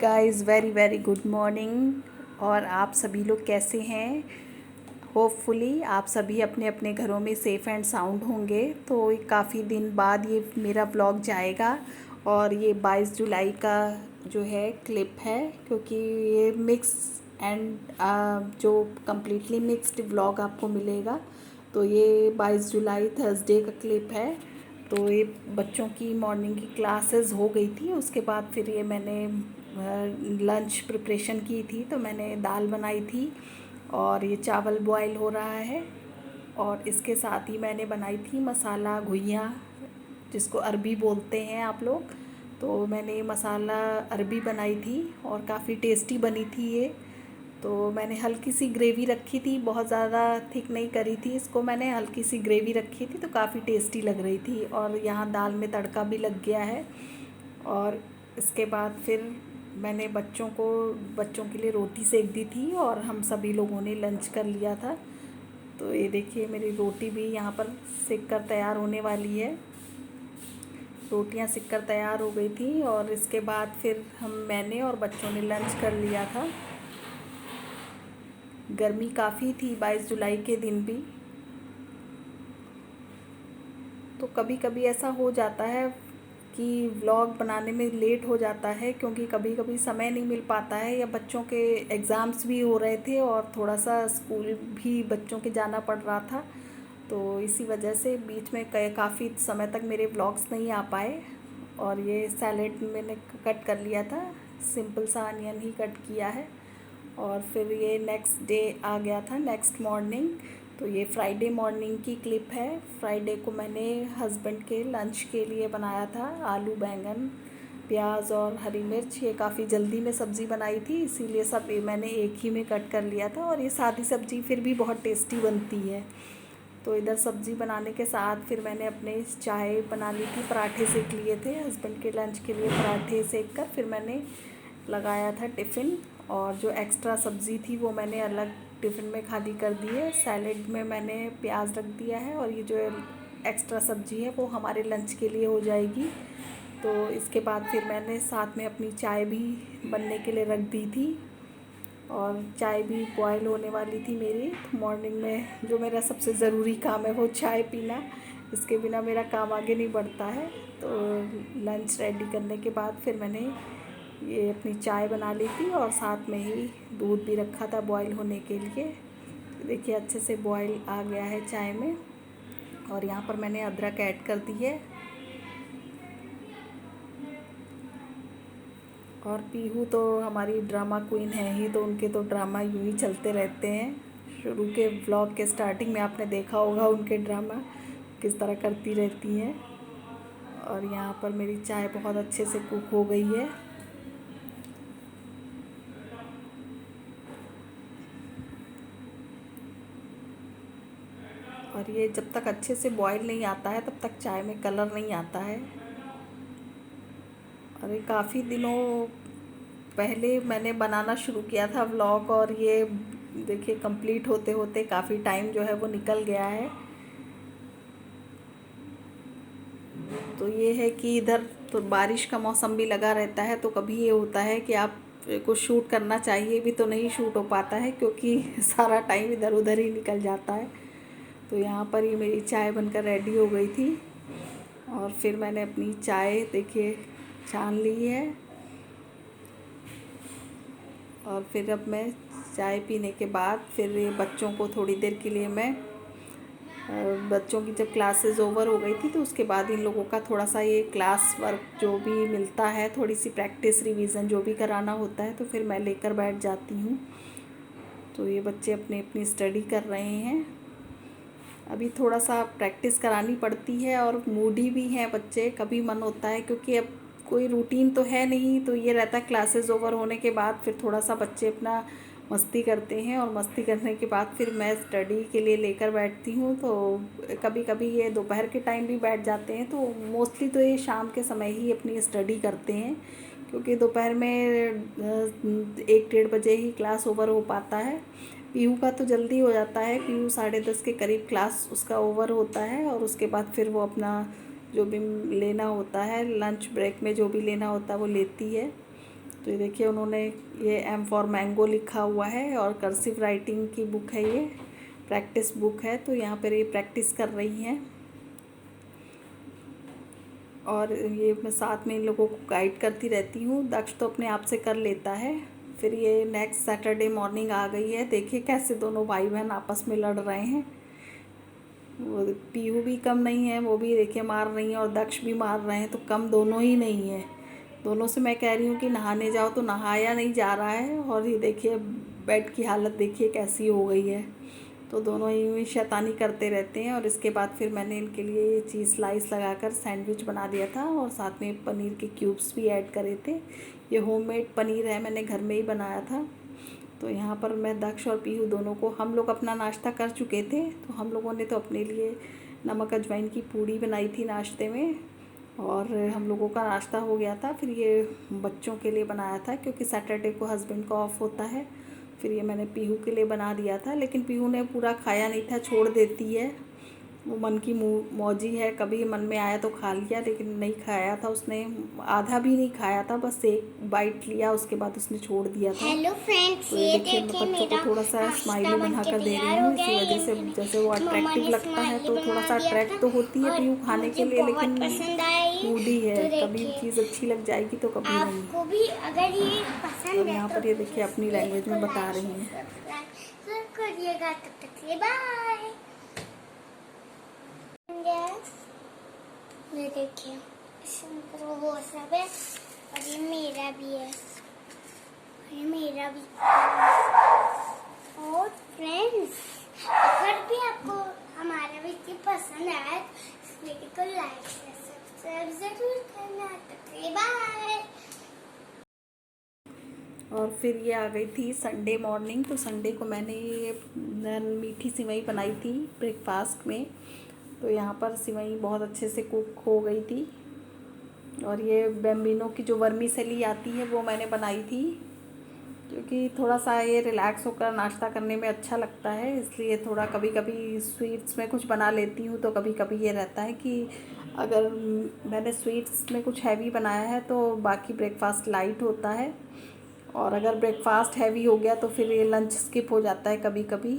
Guys, very very good morning. और आप सभी लोग कैसे हैं? होपफुली आप सभी अपने अपने घरों में सेफ़ एंड साउंड होंगे। तो काफ़ी दिन बाद ये मेरा व्लॉग जाएगा और ये 22 जुलाई का जो है क्लिप है, क्योंकि ये मिक्स एंड जो कम्प्लीटली मिक्स्ड व्लॉग आपको मिलेगा। तो ये 22 जुलाई थर्सडे का क्लिप है। तो ये बच्चों की मॉर्निंग की क्लासेस हो गई थी, उसके बाद फिर ये मैंने लंच प्रिपरेशन की थी। तो मैंने दाल बनाई थी और ये चावल बॉयल हो रहा है, और इसके साथ ही मैंने बनाई थी मसाला घुइयाँ, जिसको अरबी बोलते हैं आप लोग। तो मैंने मसाला अरबी बनाई थी और काफ़ी टेस्टी बनी थी ये। तो मैंने हल्की सी ग्रेवी रखी थी, बहुत ज़्यादा थिक नहीं करी थी इसको, मैंने हल्की सी ग्रेवी रखी थी, तो काफ़ी टेस्टी लग रही थी। और यहाँ दाल में तड़का भी लग गया है। और इसके बाद फिर मैंने बच्चों के लिए रोटी सेक दी थी और हम सभी लोगों ने लंच कर लिया था। तो ये देखिए, मेरी रोटी भी यहाँ पर सेक कर तैयार होने वाली है। रोटियाँ सिक कर तैयार हो गई थी और इसके बाद फिर मैंने और बच्चों ने लंच कर लिया था। गर्मी काफ़ी थी 22 जुलाई के दिन भी। तो कभी कभी ऐसा हो जाता है कि व्लॉग बनाने में लेट हो जाता है, क्योंकि कभी कभी समय नहीं मिल पाता है, या बच्चों के एग्ज़ाम्स भी हो रहे थे और थोड़ा सा स्कूल भी बच्चों के जाना पड़ रहा था। तो इसी वजह से बीच में काफ़ी समय तक मेरे व्लॉग्स नहीं आ पाए। और ये सैलेड मैंने कट कर लिया था, सिंपल सा अनियन ही कट किया है। और फिर ये नेक्स्ट डे आ गया था, नेक्स्ट मॉर्निंग। तो ये फ्राइडे मॉर्निंग की क्लिप है। फ्राइडे को मैंने हस्बैंड के लंच के लिए बनाया था आलू बैंगन प्याज और हरी मिर्च। ये काफ़ी जल्दी में सब्ज़ी बनाई थी, इसीलिए सब मैंने एक ही में कट कर लिया था। और ये सादी सब्ज़ी फिर भी बहुत टेस्टी बनती है। तो इधर सब्ज़ी बनाने के साथ फिर मैंने अपने चाय बना ली थी, पराठे सेक लिए थे हस्बैंड के लंच के लिए। पराठे सेक कर फिर मैंने लगाया था टिफ़िन, और जो एक्स्ट्रा सब्ज़ी थी वो मैंने अलग टिफ़िन में खाली कर दी है। सैलेड में मैंने प्याज रख दिया है, और ये जो एक्स्ट्रा सब्ज़ी है वो हमारे लंच के लिए हो जाएगी। तो इसके बाद फिर मैंने साथ में अपनी चाय भी बनने के लिए रख दी थी, और चाय भी बॉयल होने वाली थी मेरी। मॉर्निंग में जो मेरा सबसे ज़रूरी काम है वो चाय पीना, इसके बिना मेरा काम आगे नहीं बढ़ता है। तो लंच रेडी करने के बाद फिर मैंने ये अपनी चाय बना ली थी, और साथ में ही दूध भी रखा था बॉईल होने के लिए। देखिए, अच्छे से बॉईल आ गया है चाय में। और यहाँ पर मैंने अदरक ऐड कर दी है। और पीहू तो हमारी ड्रामा क्वीन है ही, तो उनके तो ड्रामा यूँ ही चलते रहते हैं। शुरू के व्लॉग के स्टार्टिंग में आपने देखा होगा उनके ड्रामा किस तरह करती रहती हैं। और यहाँ पर मेरी चाय बहुत अच्छे से कुक हो गई है। और ये जब तक अच्छे से बॉईल नहीं आता है तब तक चाय में कलर नहीं आता है। और ये काफ़ी दिनों पहले मैंने बनाना शुरू किया था व्लॉग, और ये देखिए कंप्लीट होते होते काफ़ी टाइम जो है वो निकल गया है। तो ये है कि इधर तो बारिश का मौसम भी लगा रहता है, तो कभी ये होता है कि आप को शूट करना चाहिए भी तो नहीं शूट हो पाता है, क्योंकि सारा टाइम इधर उधर ही निकल जाता है। तो यहाँ पर ही मेरी चाय बनकर रेडी हो गई थी, और फिर मैंने अपनी चाय देखिए छान ली है। और फिर अब मैं चाय पीने के बाद फिर बच्चों को थोड़ी देर के लिए मैं बच्चों की जब क्लासेस ओवर हो गई थी, तो उसके बाद इन लोगों का थोड़ा सा ये क्लास वर्क जो भी मिलता है, थोड़ी सी प्रैक्टिस रिवीजन जो भी कराना होता है, तो फिर मैं लेकर बैठ जाती हूँ। तो ये बच्चे अपनी अपनी स्टडी कर रहे हैं। अभी थोड़ा सा प्रैक्टिस करानी पड़ती है, और मूडी भी हैं बच्चे, कभी मन होता है, क्योंकि अब कोई रूटीन तो है नहीं। तो ये रहता है क्लासेस ओवर होने के बाद फिर थोड़ा सा बच्चे अपना मस्ती करते हैं, और मस्ती करने के बाद फिर मैं स्टडी के लिए लेकर बैठती हूँ। तो कभी कभी ये दोपहर के टाइम भी बैठ जाते हैं, तो मोस्टली तो ये शाम के समय ही अपनी स्टडी करते हैं, क्योंकि दोपहर में 1-1:30 बजे ही क्लास ओवर हो पाता है। पीहू का तो जल्दी हो जाता है, पीहू 10:30 के करीब क्लास उसका ओवर होता है, और उसके बाद फिर वो अपना जो भी लेना होता है लंच ब्रेक में जो भी लेना होता है वो लेती है। तो ये देखिए उन्होंने ये एम फॉर मैंगो लिखा हुआ है और कर्सिव राइटिंग की बुक है, ये प्रैक्टिस बुक है। तो यहाँ पर ये प्रैक्टिस कर रही हैं और ये मैं साथ में इन लोगों को गाइड करती रहती हूँ। दक्ष तो अपने आप से कर लेता है। फिर ये नेक्स्ट सैटरडे मॉर्निंग आ गई है। देखिए कैसे दोनों भाई बहन आपस में लड़ रहे हैं। वो पीहू भी कम नहीं है, वो भी देखिए मार रही है और दक्ष भी मार रहे हैं, तो कम दोनों ही नहीं है। दोनों से मैं कह रही हूँ कि नहाने जाओ तो नहाया नहीं जा रहा है। और ये देखिए बेड की हालत देखिए कैसी हो गई है। तो दोनों ही शैतानी करते रहते हैं। और इसके बाद फिर मैंने इनके लिए ये चीज़ स्लाइस लगाकर सैंडविच बना दिया था और साथ में पनीर के क्यूब्स भी ऐड करे थे। ये होममेड पनीर है, मैंने घर में ही बनाया था। तो यहाँ पर मैं दक्ष और पीहू दोनों को, हम लोग अपना नाश्ता कर चुके थे, तो हम लोगों ने तो अपने लिए नमक अजवाइन की पूड़ी बनाई थी नाश्ते में और हम लोगों का नाश्ता हो गया था। फिर ये बच्चों के लिए बनाया था क्योंकि सैटरडे को हस्बैंड का ऑफ होता है। फिर ये मैंने पीहू के लिए बना दिया था, लेकिन पीहू ने पूरा खाया नहीं था, छोड़ देती है। वो मन की मौजी है, कभी मन में आया तो खा लिया, लेकिन नहीं खाया था उसने, आधा भी नहीं खाया था, बस एक बाइट लिया, उसके बाद उसने छोड़ दिया था। हेलो फ्रेंड्स, तो ये देखिए मैं बच्चों को थोड़ा सा स्माइली बनाकर दे रही हूँ, इसी वजह से जैसे वो अट्रैक्टिव लगता है तो थोड़ा सा अट्रैक्ट तो होती है पीहू खाने के लिए, लेकिन मूडी है, कभी चीज़ अच्छी लग जाएगी तो कभी नहीं। आपको भी अगर ये पसंद और यहाँ पर ये देखिए अपनी लैंग्वेज में बता रही हैं। करिएगा, तब तक के बाय। ये देखिए वो सब है और ये मेरा भी है, ये मेरा भी। और फ्रेंड्स, अगर भी आपको हमारा वीडियो पसंद आए तो इस वीडियो को लाइक सब्सक्राइब जरूर करना। तो बाय। और फिर ये आ गई थी संडे मॉर्निंग। तो संडे को मैंने ये मीठी सिवई बनाई थी ब्रेकफास्ट में। तो यहाँ पर सिवई बहुत अच्छे से कुक हो गई थी। और ये बैम्बिनो की जो वर्मीसेली आती है वो मैंने बनाई थी, क्योंकि थोड़ा सा ये रिलैक्स होकर नाश्ता करने में अच्छा लगता है, इसलिए थोड़ा कभी कभी स्वीट्स में कुछ बना लेती हूँ। तो कभी कभी ये रहता है कि अगर मैंने स्वीट्स में कुछ हैवी बनाया है तो बाकी ब्रेकफास्ट लाइट होता है, और अगर ब्रेकफास्ट हैवी हो गया तो फिर ये लंच स्किप हो जाता है कभी कभी।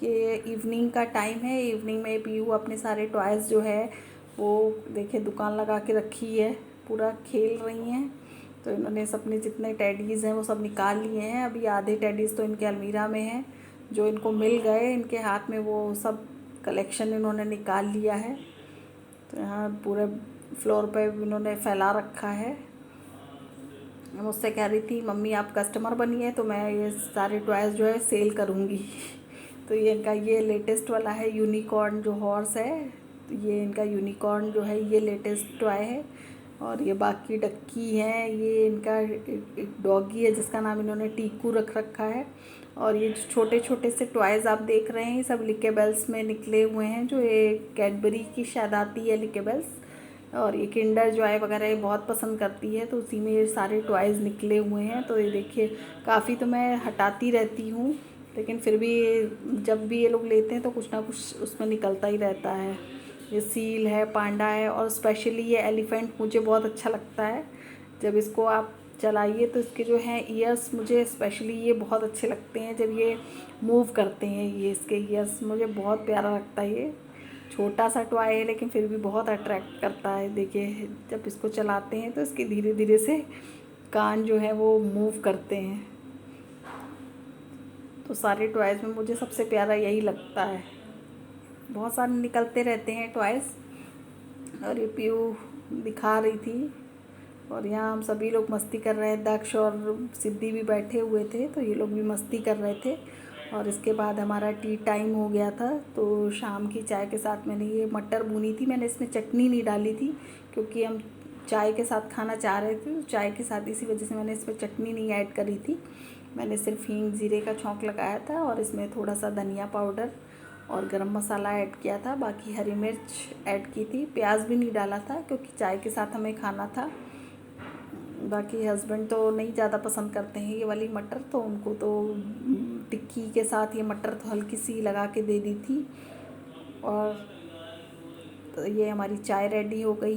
ये इवनिंग का टाइम है, इवनिंग में पीहू अपने सारे टॉयज़ जो है वो देखिए दुकान लगा के रखी है, पूरा खेल रही हैं। तो इन्होंने अपने जितने टेडीज़ हैं वो सब निकाल लिए हैं। अभी आधे टेडीज़ तो इनके अलमीरा में हैं, जो इनको मिल गए इनके हाथ में वो सब कलेक्शन इन्होंने निकाल लिया है। तो यहाँ पूरे फ्लोर पे इन्होंने फैला रखा है। मुझसे कह रही थी मम्मी आप कस्टमर बनिए तो मैं ये सारे टॉयज़ जो है सेल करूँगी। तो ये इनका ये लेटेस्ट वाला है यूनिकॉर्न जो हॉर्स है, तो ये इनका यूनिकॉर्न जो है ये लेटेस्ट टॉय है। और ये बाकी डक्की हैं, ये इनका एक डॉगी है जिसका नाम इन्होंने टीकू रख रखा है। और ये छोटे छोटे से टॉयज़ आप देख रहे हैं सब लिकेबल्स में निकले हुए हैं, जो ये कैडबरी की शायद आती है लिकेबल्स। और ये किंडर जॉय वगैरह ये बहुत पसंद करती है, तो उसी में ये सारे टॉयज़ निकले हुए हैं। तो ये देखिए काफ़ी तो मैं हटाती रहती हूँ, लेकिन फिर भी जब भी ये लोग लेते हैं तो कुछ ना कुछ उसमें निकलता ही रहता है। ये सील है, पांडा है, और स्पेशली ये एलिफेंट मुझे बहुत अच्छा लगता है। जब इसको आप चलाइए तो इसके जो हैं ईयर्स मुझे स्पेशली ये बहुत अच्छे लगते हैं, जब ये मूव करते हैं ये इसके ईयर्स मुझे बहुत प्यारा लगता है। ये छोटा सा टॉय है लेकिन फिर भी बहुत अट्रैक्ट करता है। देखिए जब इसको चलाते हैं तो इसके धीरे धीरे से कान जो है वो मूव करते हैं। तो सारे टॉयज़ में मुझे सबसे प्यारा यही लगता है। बहुत सारे निकलते रहते हैं टॉयज़। और ये पीयू दिखा रही थी और यहाँ हम सभी लोग मस्ती कर रहे हैं। दक्ष और सिद्धि भी बैठे हुए थे, तो ये लोग भी मस्ती कर रहे थे। और इसके बाद हमारा टी टाइम हो गया था, तो शाम की चाय के साथ मैंने ये मटर भूनी थी। मैंने इसमें चटनी नहीं डाली थी क्योंकि हम चाय के साथ खाना चाह रहे थे, तो चाय के साथ इसी वजह से मैंने इसमें चटनी नहीं ऐड करी थी। मैंने सिर्फ हींग जीरे का छौंक लगाया था और इसमें थोड़ा सा धनिया पाउडर और गरम मसाला ऐड किया था, बाकी हरी मिर्च ऐड की थी। प्याज भी नहीं डाला था क्योंकि चाय के साथ हमें खाना था। बाकी हस्बैंड तो नहीं ज़्यादा पसंद करते हैं ये वाली मटर, तो उनको तो टिक्की के साथ ये मटर तो हल्की सी लगा के दे दी थी। और तो ये हमारी चाय रेडी हो गई।